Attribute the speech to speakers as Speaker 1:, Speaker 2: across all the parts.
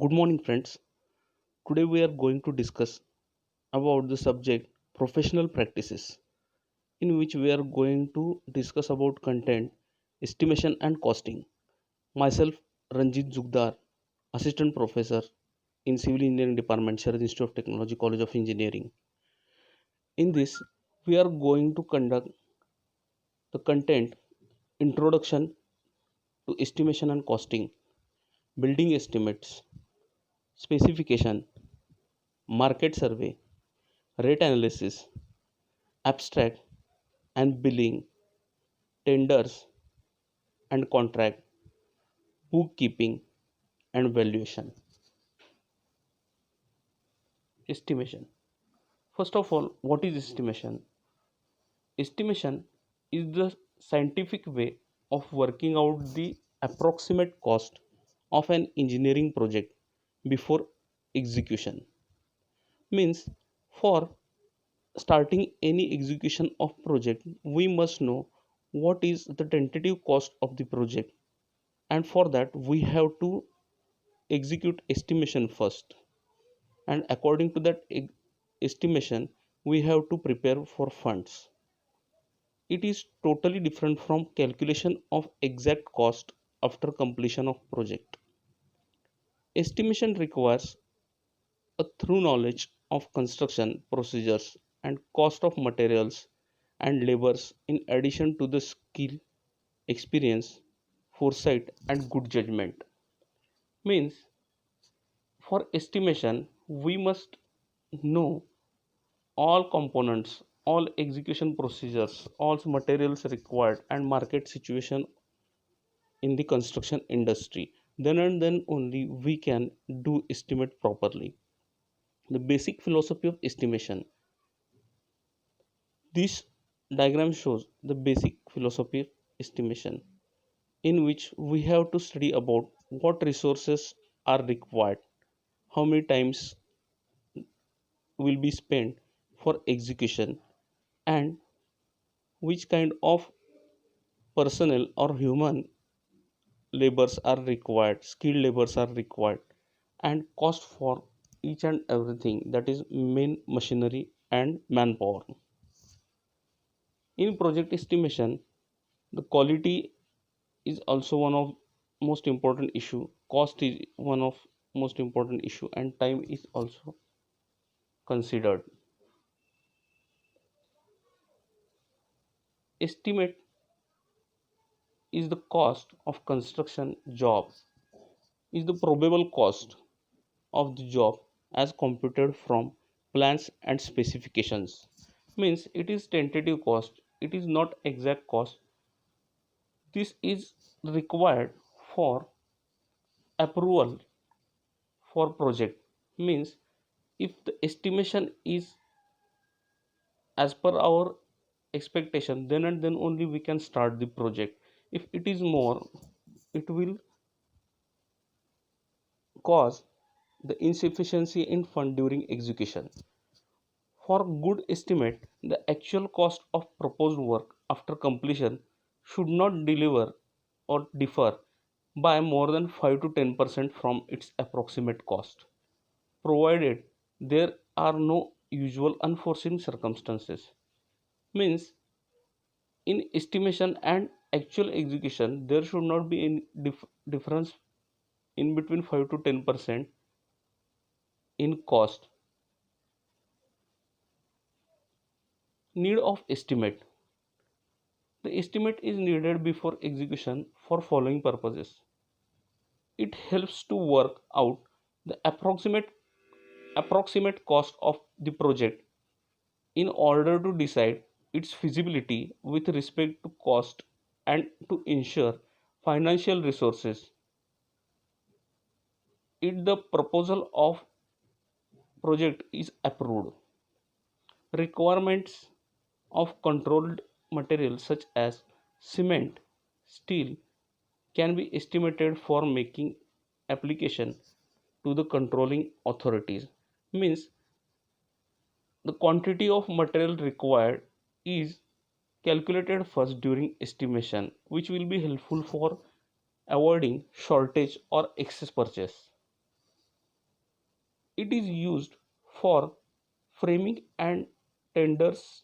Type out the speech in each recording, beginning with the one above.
Speaker 1: Good morning, friends. Today we are going to discuss about the subject professional practices, in which we are going to discuss about content, estimation, and costing. Myself, Ranjit Zugdar, Assistant Professor in Civil Engineering Department, Sharad Institute of Technology, College of Engineering. In this, we are going to conduct the content introduction to estimation and costing, building estimates, specification, market survey, rate analysis, abstract and billing, tenders and contract, bookkeeping and valuation. Estimation. First of all, what is estimation? Estimation is the scientific way of working out the approximate cost of an engineering project before execution. Means for starting any execution of project, we must know what is the tentative cost of the project, and for that we have to execute estimation first, and according to that estimation we have to prepare for funds. It is totally different from calculation of exact cost after completion of project. Estimation requires a thorough knowledge of construction procedures and cost of materials and labors, in addition to the skill, experience, foresight and good judgment. Means for estimation we must know all components, all execution procedures, all materials required, and market situation in the construction industry. Then and then only we can do estimate properly. The basic philosophy of estimation. This diagram shows the basic philosophy of estimation, in which we have to study about what resources are required, how many times will be spent for execution, and which kind of personnel or human labors are required, skilled labors are required, and cost for each and everything, that is main machinery and manpower. In project estimation, the quality is also one of most important issue, cost is one of most important issue, and time is also considered. Estimate is the cost of construction job, is the probable cost of the job as computed from plans and specifications. Means it is tentative cost, it is not exact cost. This is required for approval for project. Means if the estimation is as per our expectation, then and then only we can start the project. If it is more, it will cause the insufficiency in fund during execution. For good estimate, the actual cost of proposed work after completion should not deliver or differ by more than 5 to 10% from its approximate cost, provided there are no usual unforeseen circumstances. Means in estimation and actual execution, there should not be any difference in between 5 to 10% in cost. Need of estimate. The estimate is needed before execution for following purposes. It helps to work out the approximate cost of the project in order to decide its feasibility with respect to cost, and to ensure financial resources if the proposal of project is approved. Requirements of controlled materials such as cement, steel can be estimated for making application to the controlling authorities. Means the quantity of material required is calculated first during estimation, which will be helpful for avoiding shortage or excess purchase. It is used for framing and tenders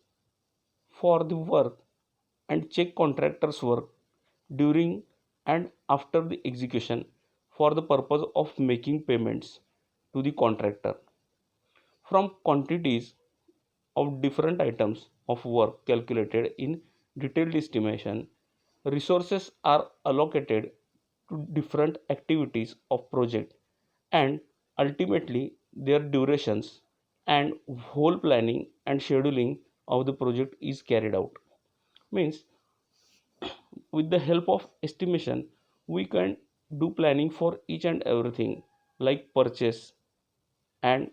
Speaker 1: for the work and check contractors' work during and after the execution for the purpose of making payments to the contractor. From quantities of different items of work calculated in detailed estimation, resources are allocated to different activities of project and ultimately their durations and whole planning and scheduling of the project is carried out. Means with the help of estimation we can do planning for each and everything like purchase and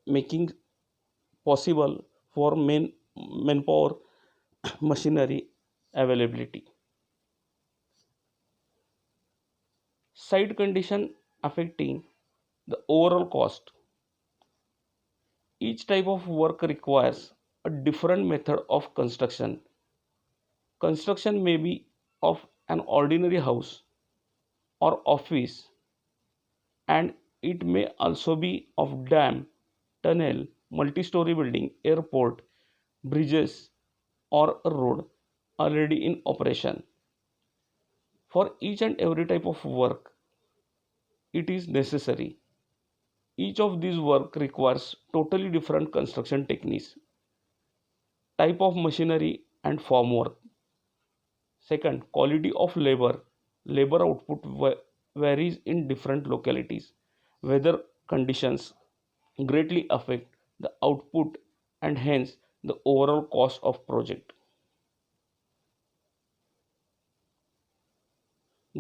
Speaker 1: making possible for manpower machinery availability. Site condition affecting the overall cost. Each type of work requires a different method of construction. Construction may be of an ordinary house or office, and it may also be of dam, tunnel, multi-story building, airport, bridges, or a road already in operation. For each and every type of work, it is necessary. Each of these work requires totally different construction techniques, type of machinery and formwork. Second, quality of labor. Labor output varies in different localities. Weather conditions greatly affect the output and hence the overall cost of project.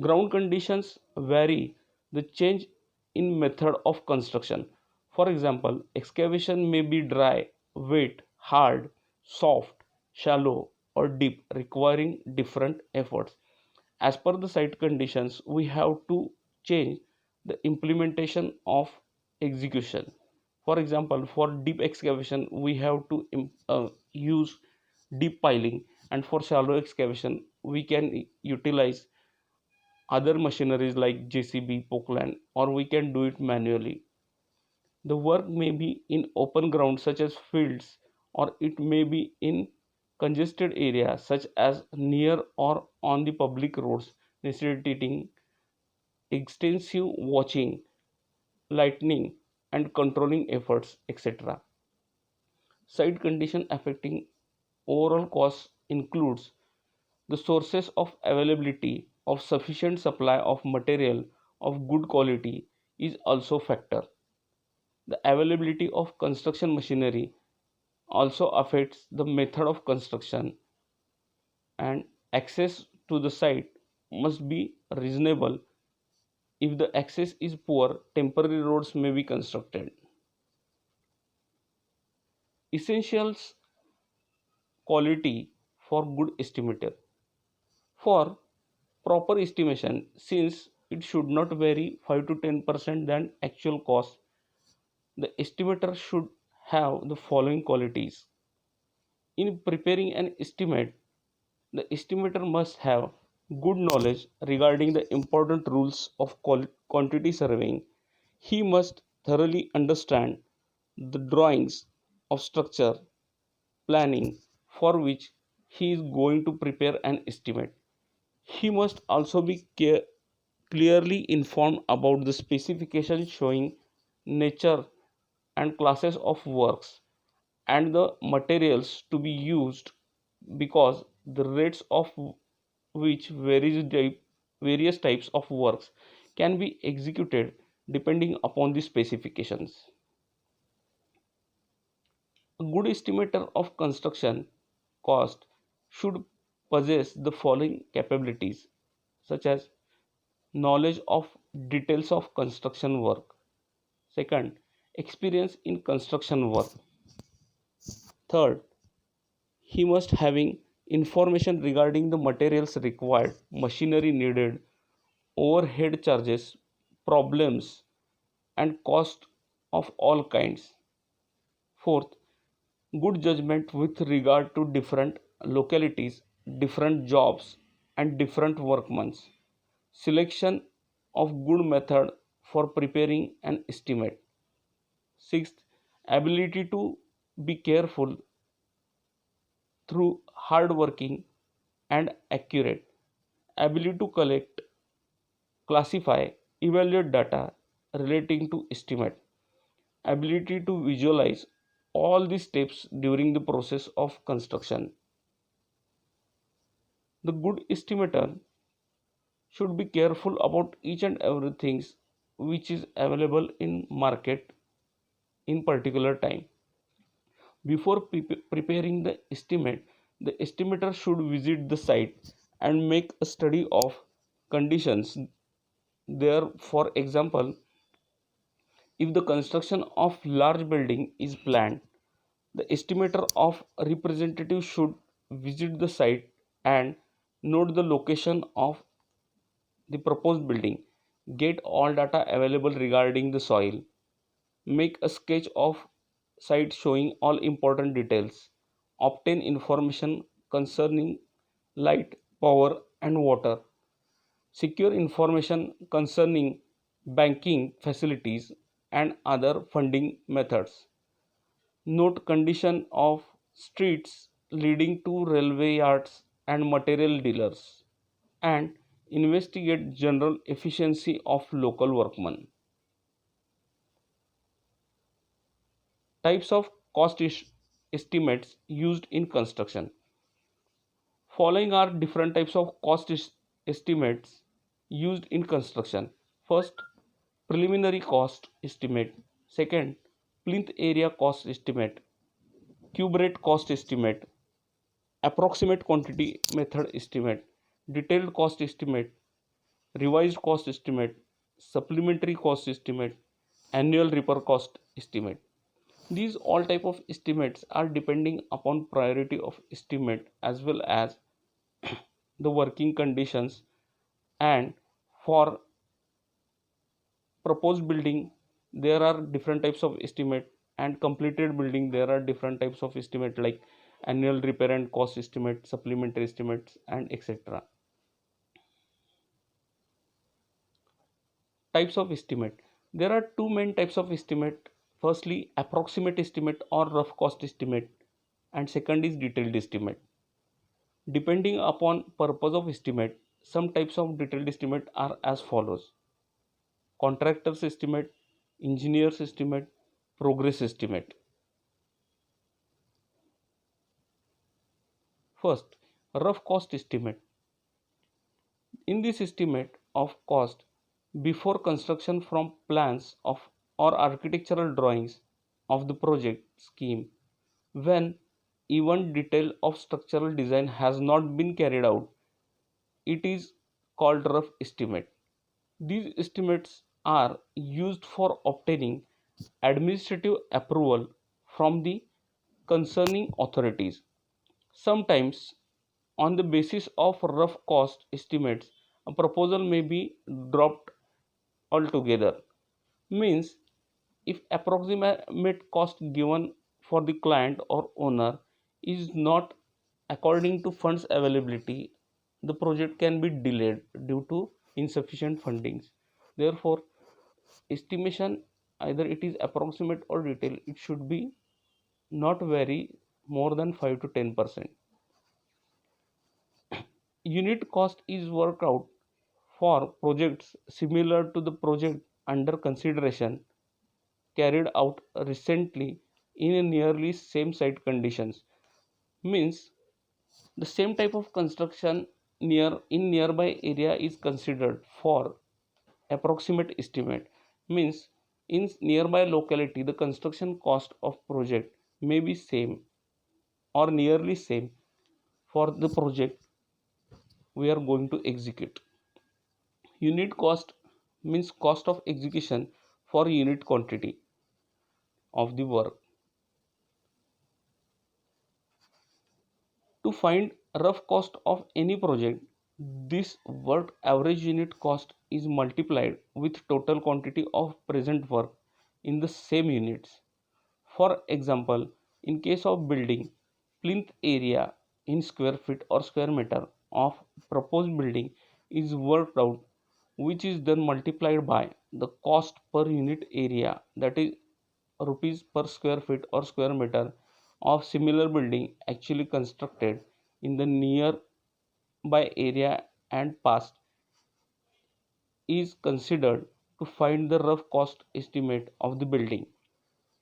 Speaker 1: Ground conditions vary the change in method of construction. For example, excavation may be dry, wet, hard, soft, shallow, or deep, requiring different efforts. As per the site conditions, we have to change the implementation of execution. For example, for deep excavation, we have to use deep piling, and for shallow excavation, we can utilize other machineries like JCB, Pokeland, or we can do it manually. The work may be in open ground such as fields, or it may be in congested areas such as near or on the public roads, necessitating extensive watching, lighting, and controlling efforts, etc. Site condition affecting overall costs includes the sources of availability of sufficient supply of material of good quality is also factor. The availability of construction machinery also affects the method of construction, and access to the site must be reasonable. If the access is poor, temporary roads may be constructed. Essentials quality for good estimator. For proper estimation, since it should not vary 5 to 10% than actual cost, the estimator should have the following qualities. In preparing an estimate, the estimator must have good knowledge regarding the important rules of quantity surveying. He must thoroughly understand the drawings of structure planning for which he is going to prepare an estimate. He must also be clearly informed about the specifications showing nature and classes of works and the materials to be used, because the rates of which various types of works can be executed depending upon the specifications. A good estimator of construction cost should possess the following capabilities, such as knowledge of details of construction work. Second, experience in construction work. Third, he must having information regarding the materials required, machinery needed, overhead charges, problems, and cost of all kinds. Fourth, good judgment with regard to different localities, different jobs, and different workmen's. Selection of good method for preparing an estimate. Sixth, ability to be careful through hard working and accurate. Ability to collect, classify, evaluate data relating to estimate. Ability to visualize all the steps during the process of construction. The good estimator should be careful about each and everything which is available in market in particular time. Before preparing the estimate, the estimator should visit the site and make a study of conditions there. For example, if the construction of large building is planned, the estimator of representative should visit the site and note the location of the proposed building, get all data available regarding the soil, make a sketch of site showing all important details, obtain information concerning light, power and water, secure information concerning banking facilities and other funding methods, note condition of streets leading to railway yards and material dealers, and investigate general efficiency of local workmen. Types of estimates used in construction. Following are different types of estimates used in construction. First, preliminary cost estimate. Second, plinth area cost estimate, cube rate cost estimate, approximate quantity method estimate, detailed cost estimate, revised cost estimate, supplementary cost estimate, annual repair cost estimate. These all type of estimates are depending upon priority of estimate as well as the working conditions. And for proposed building there are different types of estimate, and completed building there are different types of estimate like annual repair and cost estimate, supplementary estimates and etc. Types of estimate. There are two main types of estimate. Firstly, approximate estimate or rough cost estimate, and second is detailed estimate. Depending upon purpose of estimate, some types of detailed estimate are as follows: contractor's estimate, engineer's estimate, progress estimate. First, rough cost estimate. In this estimate of cost before construction from plans of or architectural drawings of the project scheme, when even detail of structural design has not been carried out, it is called rough estimate. These estimates are used for obtaining administrative approval from the concerning authorities. Sometimes, on the basis of rough cost estimates, a proposal may be dropped altogether. Means, if approximate cost given for the client or owner is not according to funds availability, the project can be delayed due to insufficient fundings. Therefore, estimation, either it is approximate or detailed, it should be not vary more than 5 to 10%. Unit cost is worked out for projects similar to the project under consideration carried out recently in a nearly same site conditions. Means the same type of construction nearby area is considered for approximate estimate. Means in nearby locality the construction cost of project may be same or nearly same for the project we are going to execute. Unit cost means cost of execution for unit quantity of the work. To find rough cost of any project, this work average unit cost is multiplied with total quantity of present work in the same units. For example, in case of building, plinth area in square feet or square meter of proposed building is worked out, which is then multiplied by the cost per unit area, that is rupees per square feet or square meter, of similar building actually constructed in the nearby area and past, is considered to find the rough cost estimate of the building.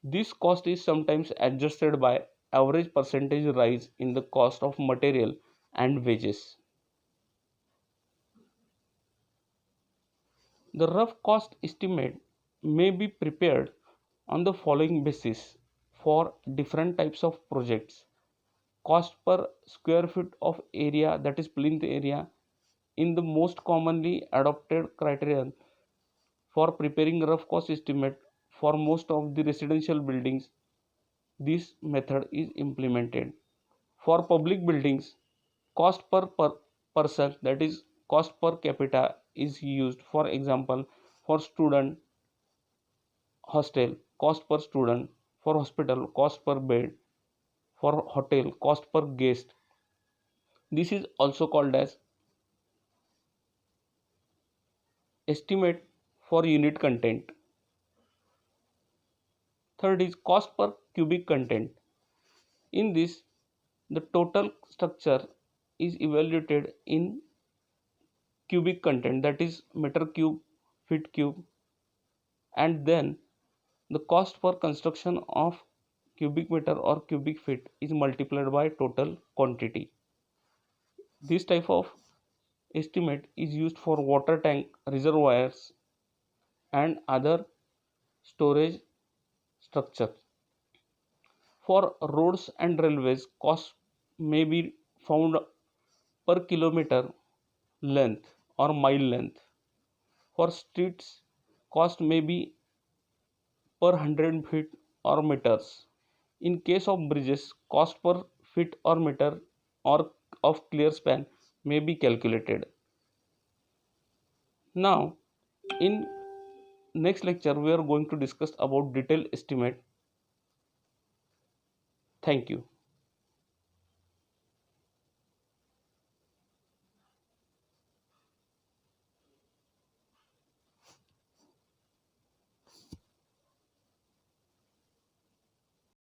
Speaker 1: This cost is sometimes adjusted by average percentage rise in the cost of material and wages. The rough cost estimate may be prepared on the following basis for different types of projects: cost per square foot of area, that is plinth area, in the most commonly adopted criterion for preparing rough cost estimate for most of the residential buildings. This method is implemented. For public buildings, cost per person, that is cost per capita, is used. For example, for student hostel, cost per student; for hospital, cost per bed; for hotel, cost per guest. This is also called as estimate for unit content. Third is cost per cubic content. In this, the total structure is evaluated in cubic content, that is meter cube, feet cube, and then the cost per construction of cubic meter or cubic feet is multiplied by total quantity. This type of estimate is used for water tank, reservoirs, and other storage structures. For roads and railways, cost may be found per kilometer length or mile length. For streets, cost may be per 100 feet or meters. In case of bridges, cost per feet or meter or of clear span may be calculated. Now, in next lecture, we are going to discuss about detailed estimate. Thank you.